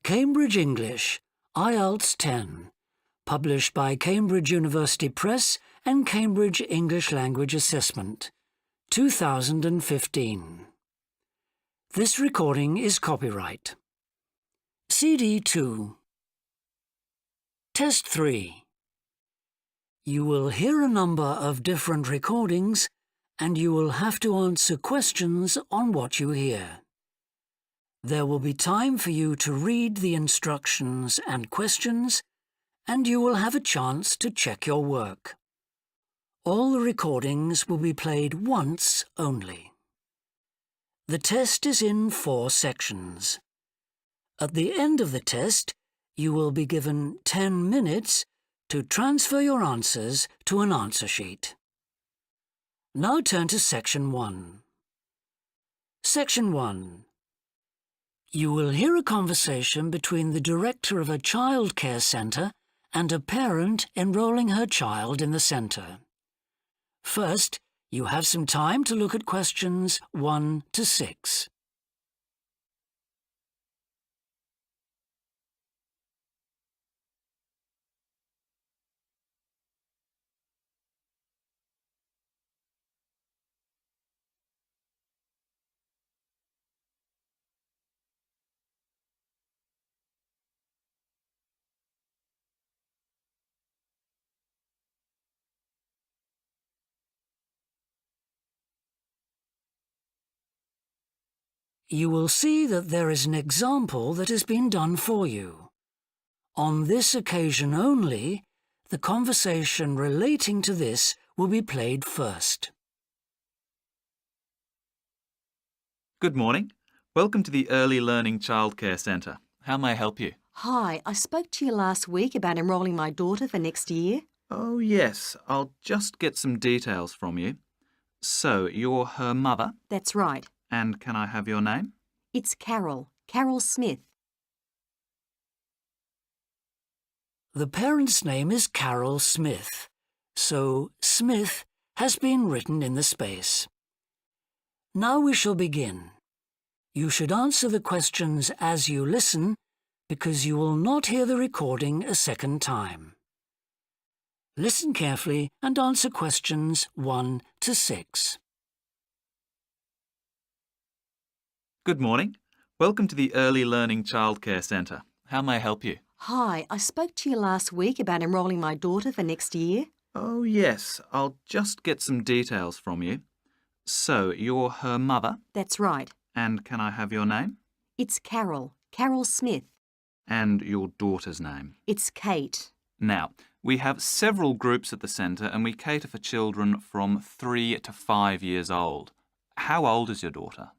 Cambridge English, IELTS 10, published by Cambridge University Press and Cambridge English Language Assessment, 2015. This recording is copyright. CD 2. Test 3. You will hear a number of different recordings and you will have to answer questions on what you hear. There will be time for you to read the instructions and questions, and you will have a chance to check your work. All the recordings will be played once only. The test is in 4 sections. At the end of the test, you will be given 10 minutes to transfer your answers to an answer sheet. Now turn to Section 1. Section 1. You will hear a conversation between the director of a childcare centre and a parent enrolling her child in the centre. First, you have some time to look at questions 1 to 6. You will see that there is an example that has been done for you. On this occasion only, the conversation relating to this will be played first. Good morning. Welcome to the Early Learning Childcare Centre. How may I help you? Hi, I spoke to you last week about enrolling my daughter for next year. Oh, yes. I'll just get some details from you. So, you're her mother? That's right. And can I have your name? It's Carol Smith. The parent's name is Carol Smith, so Smith has been written in the space. Now we shall begin. You should answer the questions as you listen, because you will not hear the recording a second time. Listen carefully and answer questions 1 to 6. Good morning. Welcome to the Early Learning Childcare Centre. How may I help you? Hi, I spoke to you last week about enrolling my daughter for next year. Oh, yes. I'll just get some details from you. So, you're her mother? That's right. And can I have your name? It's Carol Smith. And your daughter's name? It's Kate. Now, we have several groups at the centre and we cater for children from 3 to 5 years old. How old is your daughter?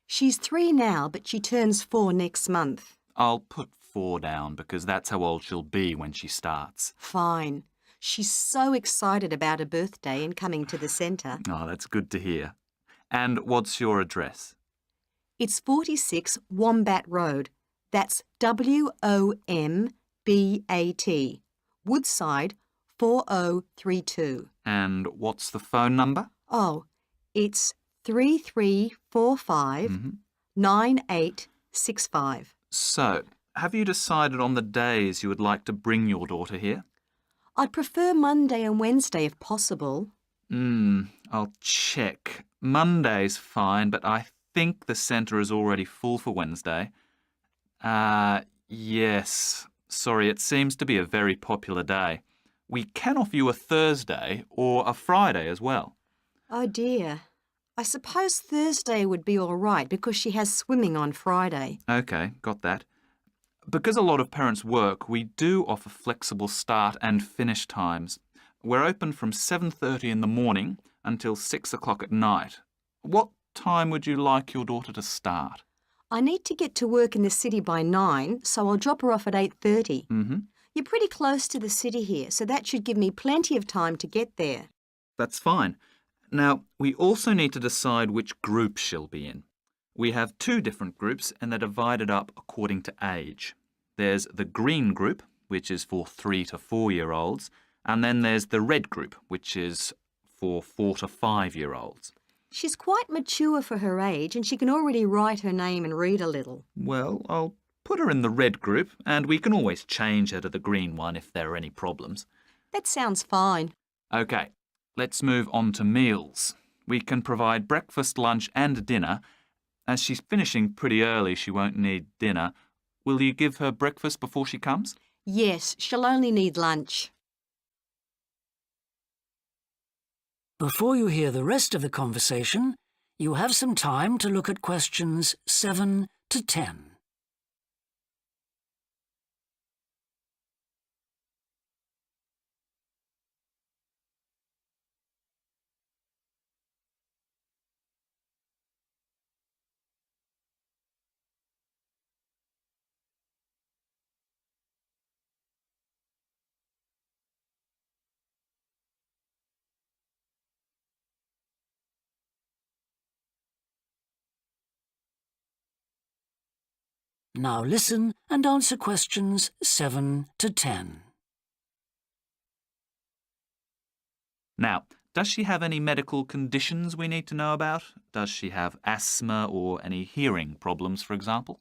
She's 3 now, but she turns 4 next month. I'll put 4 down because that's how old she'll be when she starts. Fine. She's so excited about her birthday and coming to the centre. Oh, that's good to hear. And what's your address? It's 46 Wombat Road. That's W-O-M-B-A-T. Woodside 4032. And what's the phone number? Oh, it's 3345 9865. So, have you decided on the days you would like to bring your daughter here? I'd prefer Monday and Wednesday if possible. I'll check. Monday's fine, but I think the centre is already full for Wednesday. Yes. Sorry, it seems to be a very popular day. We can offer you a Thursday or a Friday as well. Oh dear. I suppose Thursday would be all right because she has swimming on Friday. OK, got that. Because a lot of parents work, we do offer flexible start and finish times. We're open from 7:30 in the morning until 6 o'clock at night. What time would you like your daughter to start? I need to get to work in the city by 9, so I'll drop her off at 8:30. You're pretty close to the city here, so that should give me plenty of time to get there. That's fine. Now, we also need to decide which group she'll be in. We have 2 different groups and they're divided up according to age. There's the green group, which is for 3 to 4-year-olds, and then there's the red group, which is for 4 to 5-year-olds. She's quite mature for her age and she can already write her name and read a little. Well, I'll put her in the red group and we can always change her to the green one if there are any problems. That sounds fine. OK, let's move on to meals. We can provide breakfast, lunch and dinner. As she's finishing pretty early, she won't need dinner. Will you give her breakfast before she comes? Yes, she'll only need lunch. Before you hear the rest of the conversation, you have some time to look at questions 7 to 10. Now listen and answer questions 7 to 10. Now, does she have any medical conditions we need to know about? Does she have asthma or any hearing problems, for example?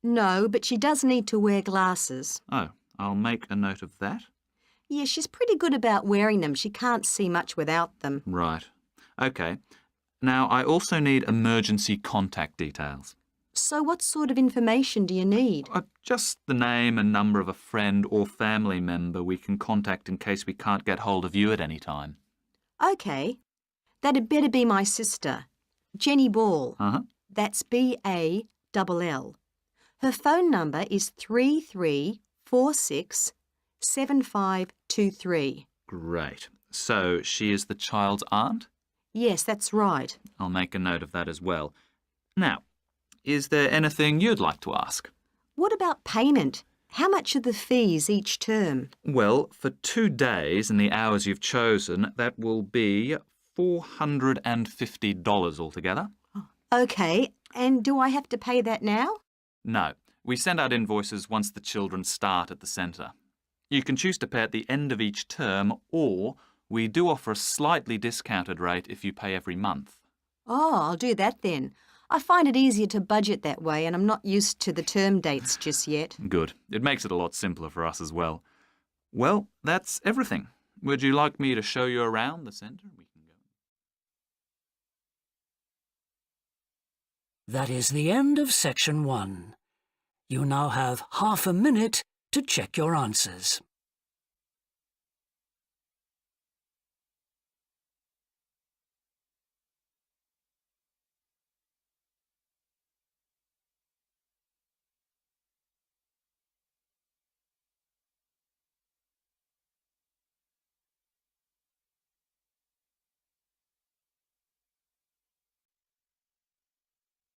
No, but she does need to wear glasses. Oh, I'll make a note of that. Yeah, she's pretty good about wearing them. She can't see much without them. Right. OK. Now, I also need emergency contact details. So what sort of information do you need? Just the name and number of a friend or family member we can contact in case we can't get hold of you at any time. OK. That'd better be my sister, Jenny Ball. Uh-huh. That's B-A-L-L. Her phone number is 33467523. Great. So she is the child's aunt? Yes, that's right. I'll make a note of that as well. Now, is there anything you'd like to ask? What about payment? How much are the fees each term? Well, for 2 days and the hours you've chosen, that will be $450 altogether. OK, and do I have to pay that now? No, we send out invoices once the children start at the centre. You can choose to pay at the end of each term, or we do offer a slightly discounted rate if you pay every month. Oh, I'll do that then. I find it easier to budget that way and I'm not used to the term dates just yet. Good. It makes it a lot simpler for us as well. Well, that's everything. Would you like me to show you around the centre? We can go. That is the end of section 1. You now have half a minute to check your answers.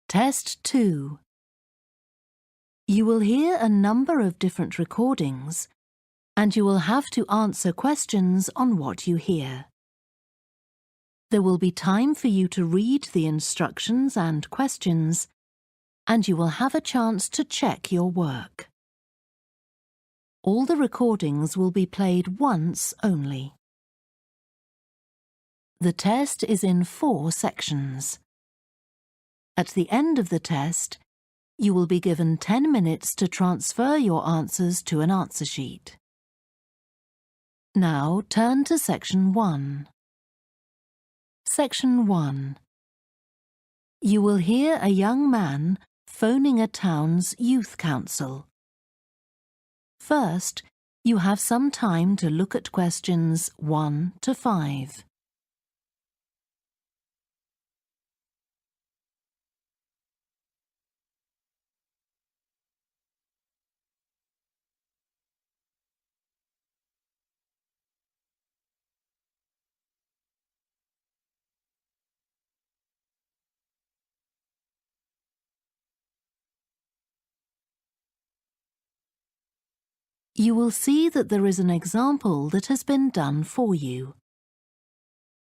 Test 2. You will hear a number of different recordings, and you will have to answer questions on what you hear. There will be time for you to read the instructions and questions, and you will have a chance to check your work. All the recordings will be played once only. The test is in 4 sections. At the end of the test, you will be given 10 minutes to transfer your answers to an answer sheet. Now turn to Section 1. Section 1. You will hear a young man phoning a town's youth council. First, you have some time to look at questions 1 to 5. You will see that there is an example that has been done for you.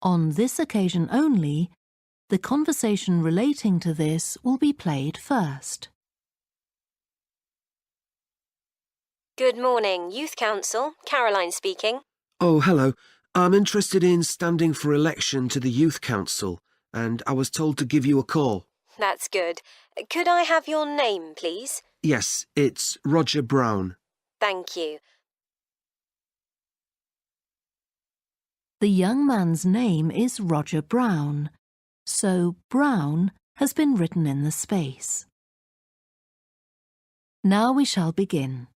On this occasion only, the conversation relating to this will be played first. Good morning, Youth Council. Caroline speaking. Oh, hello. I'm interested in standing for election to the Youth Council, and I was told to give you a call. That's good. Could I have your name, please? Yes, it's Roger Brown. Thank you. The young man's name is Roger Brown, so Brown has been written in the space. Now we shall begin.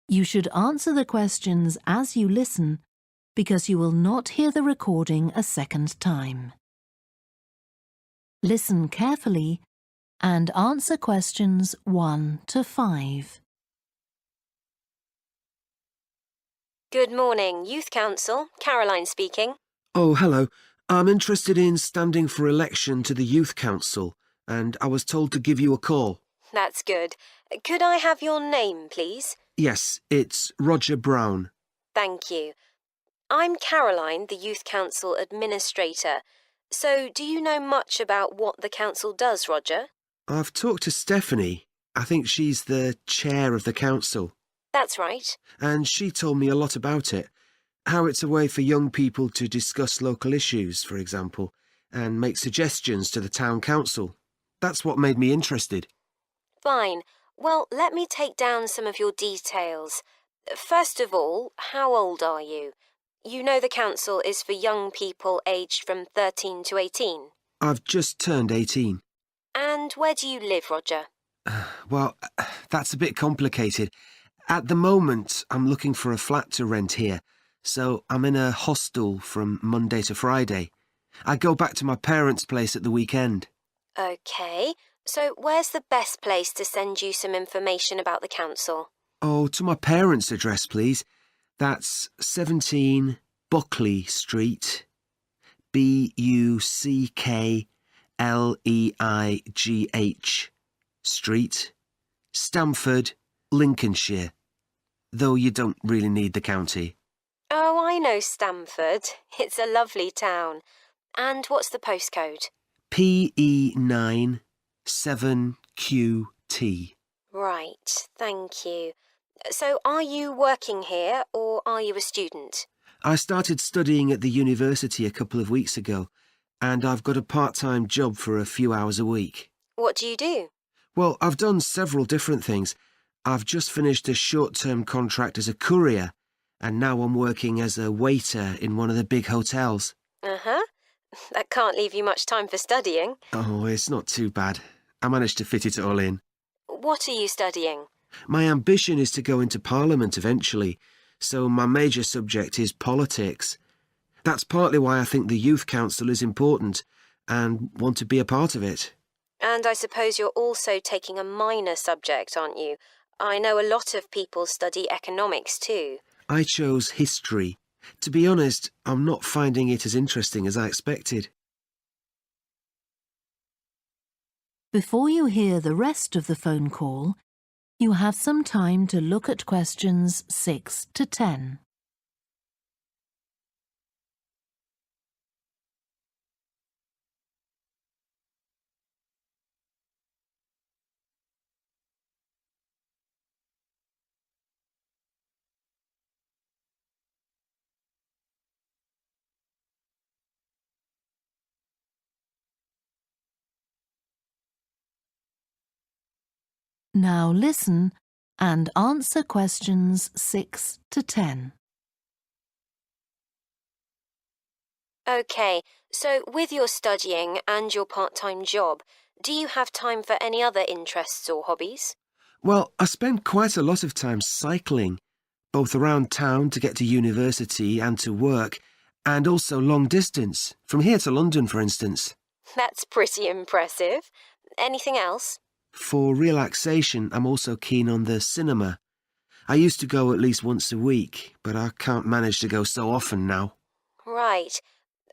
You should answer the questions as you listen, because you will not hear the recording a second time. Listen carefully and answer questions 1 to 5. Good morning, Youth Council. Caroline speaking. Oh, hello. I'm interested in standing for election to the Youth Council, and I was told to give you a call. That's good. Could I have your name, please? Yes, it's Roger Brown. Thank you. I'm Caroline, the Youth Council Administrator. So, do you know much about what the council does, Roger? I've talked to Stephanie. I think she's the chair of the council. That's right. And she told me a lot about it. How it's a way for young people to discuss local issues, for example, and make suggestions to the town council. That's what made me interested. Fine. Well, let me take down some of your details. First of all, how old are you? You know the council is for young people aged from 13 to 18. I've just turned 18. And where do you live, Roger? Well, that's a bit complicated. At the moment, I'm looking for a flat to rent here, so I'm in a hostel from Monday to Friday. I go back to my parents' place at the weekend. OK. So where's the best place to send you some information about the council? Oh, to my parents' address, please. That's 17 Buckley Street, Buckleigh Street, Stamford, Lincolnshire. Though you don't really need the county. Oh, I know Stamford. It's a lovely town. And what's the postcode? PE9 7QT. Right, thank you. So are you working here or are you a student? I started studying at the university a couple of weeks ago, and I've got a part-time job for a few hours a week. What do you do? Well, I've done several different things. I've just finished a short-term contract as a courier, and now I'm working as a waiter in one of the big hotels. Uh-huh. That can't leave you much time for studying. Oh, it's not too bad. I managed to fit it all in. What are you studying? My ambition is to go into Parliament eventually, so my major subject is politics. That's partly why I think the Youth Council is important and want to be a part of it. And I suppose you're also taking a minor subject, aren't you? I know a lot of people study economics too. I chose history. To be honest, I'm not finding it as interesting as I expected. Before you hear the rest of the phone call, you have some time to look at questions 6 to 10. Now listen and answer questions 6 to 10. OK, so with your studying and your part-time job, do you have time for any other interests or hobbies? Well, I spend quite a lot of time cycling, both around town to get to university and to work, and also long distance, from here to London, for instance. That's pretty impressive. Anything else? For relaxation, I'm also keen on the cinema. I used to go at least once a week, but I can't manage to go so often now. Right.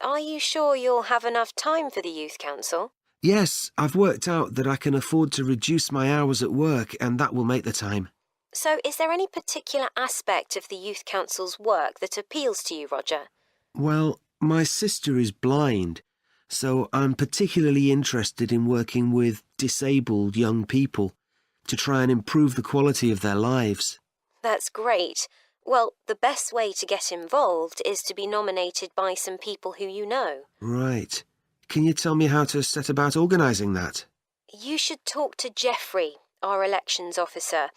Are you sure you'll have enough time for the Youth Council? Yes, I've worked out that I can afford to reduce my hours at work, and that will make the time. So is there any particular aspect of the Youth Council's work that appeals to you, Roger? Well, my sister is blind, so I'm particularly interested in working with disabled young people to try and improve the quality of their lives. That's great. Well, the best way to get involved is to be nominated by some people who you know. Right. Can you tell me how to set about organising that? You should talk to Jeffrey. our elections officer.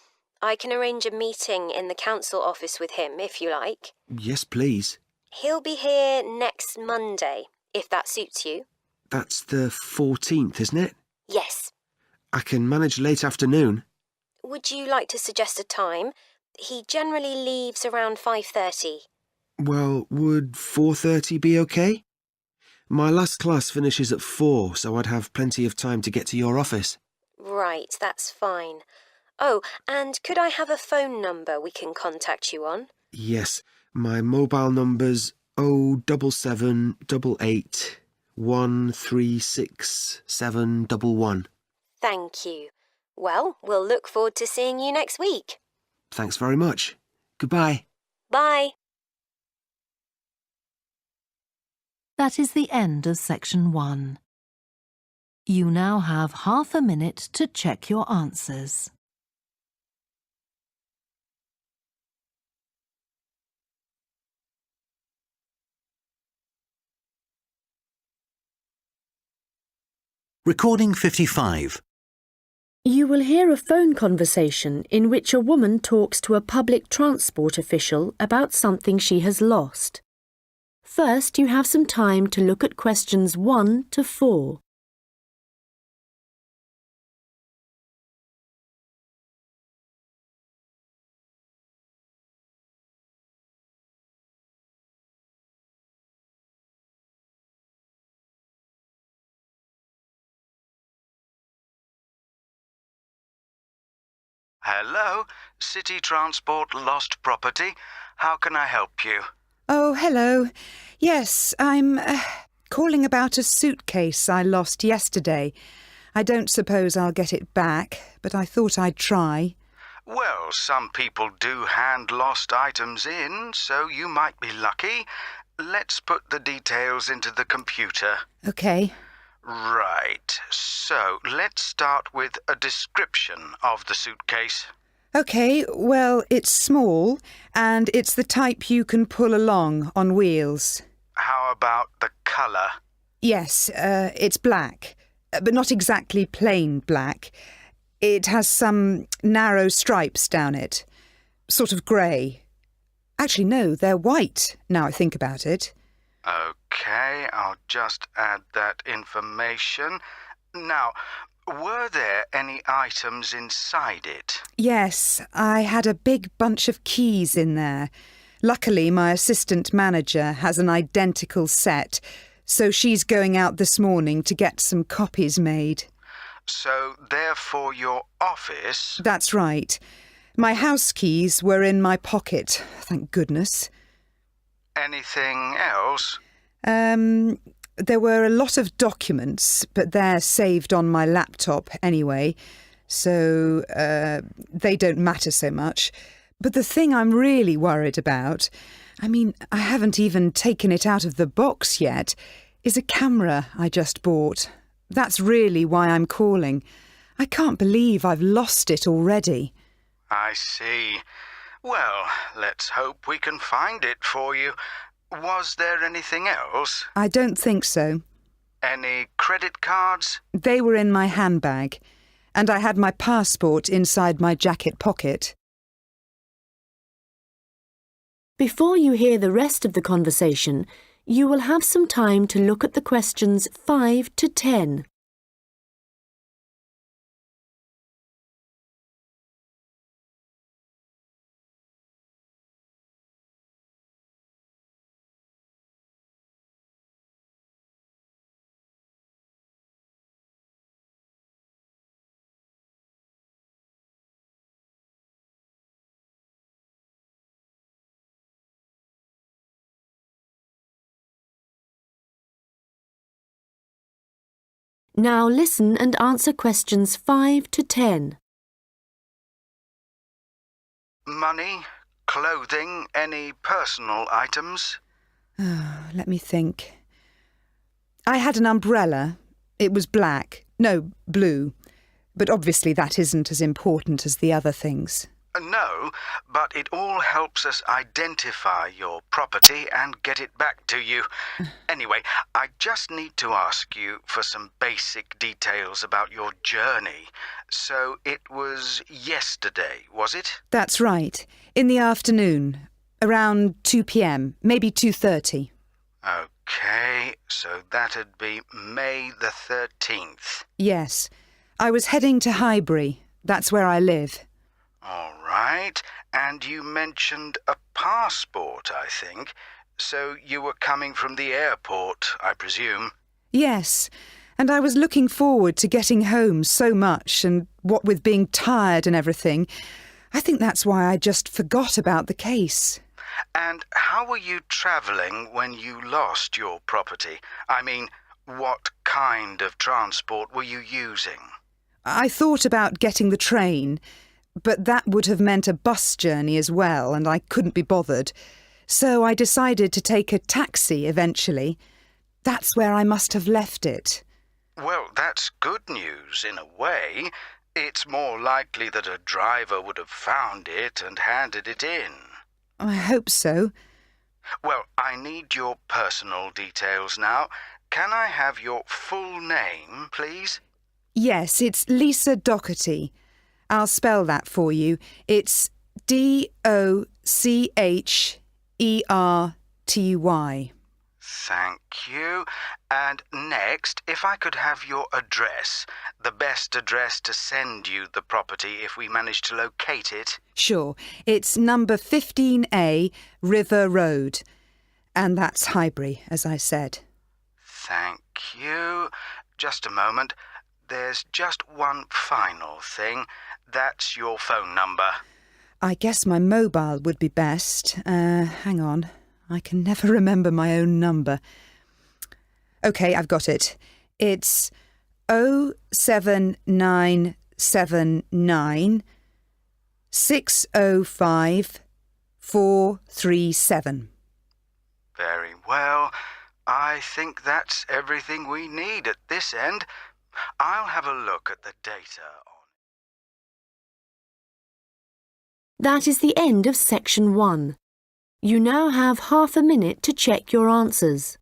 I can arrange a meeting in the council office with him if you like. Yes, please. He'll be here next Monday, if that suits you. That's the 14th, isn't it? Yes. I can manage late afternoon. Would you like to suggest a time? He generally leaves around 5:30. Well, would 4:30 be okay? My last class finishes at 4, so I'd have plenty of time to get to your office. Right, that's fine. Oh, and could I have a phone number we can contact you on? Yes, my mobile number's 07788 136711. Thank you. Well, we'll look forward to seeing you next week. Thanks very much. Goodbye. Bye. That is the end of section 1. You now have half a minute to check your answers. Recording 55. You will hear a phone conversation in which a woman talks to a public transport official about something she has lost. First, you have some time to look at questions 1 to 4. Hello, City Transport Lost Property. How can I help you? Oh, hello. Yes, I'm calling about a suitcase I lost yesterday. I don't suppose I'll get it back, but I thought I'd try. Well, some people do hand lost items in, so you might be lucky. Let's put the details into the computer. OK. Right, so let's start with a description of the suitcase. OK, well, it's small, and it's the type you can pull along on wheels. How about the colour? Yes, it's black, but not exactly plain black. It has some narrow stripes down it, sort of grey. Actually, no, they're white, now I think about it. OK, I'll just add that information. Now, were there any items inside it? Yes, I had a big bunch of keys in there. Luckily, my assistant manager has an identical set, so she's going out this morning to get some copies made. So, therefore, your office... That's right. My house keys were in my pocket, thank goodness. Anything else? There were a lot of documents, but they're saved on my laptop anyway, so they don't matter so much. But the thing I'm really worried about, I haven't even taken it out of the box yet, is a camera I just bought. That's really why I'm calling. I can't believe I've lost it already. I see. Well, let's hope we can find it for you. Was there anything else? I don't think so. Any credit cards? They were in my handbag, and I had my passport inside my jacket pocket. Before you hear the rest of the conversation, you will have some time to look at the questions 5 to 10. Now listen and answer questions 5 to 10. Money, clothing, any personal items? Let me think. I had an umbrella. It was black. No, blue. But obviously that isn't as important as the other things. No, but it all helps us identify your property and get it back to you. Anyway, I just need to ask you for some basic details about your journey. So it was yesterday, was it? That's right. In the afternoon, around 2 p.m, maybe 2:30. OK, so that'd be May the 13th. Yes. I was heading to Highbury. That's where I live. All right, and you mentioned a passport, I think. So you were coming from the airport, I presume? Yes, and I was looking forward to getting home so much, and what with being tired and everything, I think that's why I just forgot about the case. And how were you travelling when you lost your property? I mean, what kind of transport were you using? I thought about getting the train, but that would have meant a bus journey as well, and I couldn't be bothered. So I decided to take a taxi eventually. That's where I must have left it. Well, that's good news in a way. It's more likely that a driver would have found it and handed it in. I hope so. Well, I need your personal details now. Can I have your full name, please? Yes, it's Lisa Docherty. I'll spell that for you. It's Docherty. Thank you. And next, if I could have your address, the best address to send you the property if we manage to locate it. Sure, it's number 15A, River Road. And that's Highbury, as I said. Thank you. Just a moment. There's just one final thing. That's your phone number. I guess my mobile would be best. Hang on. I can never remember my own number. OK, I've got it. It's 07979 605 437. Very well. I think that's everything we need at this end. I'll have a look at the data on... That is the end of section 1. You now have half a minute to check your answers.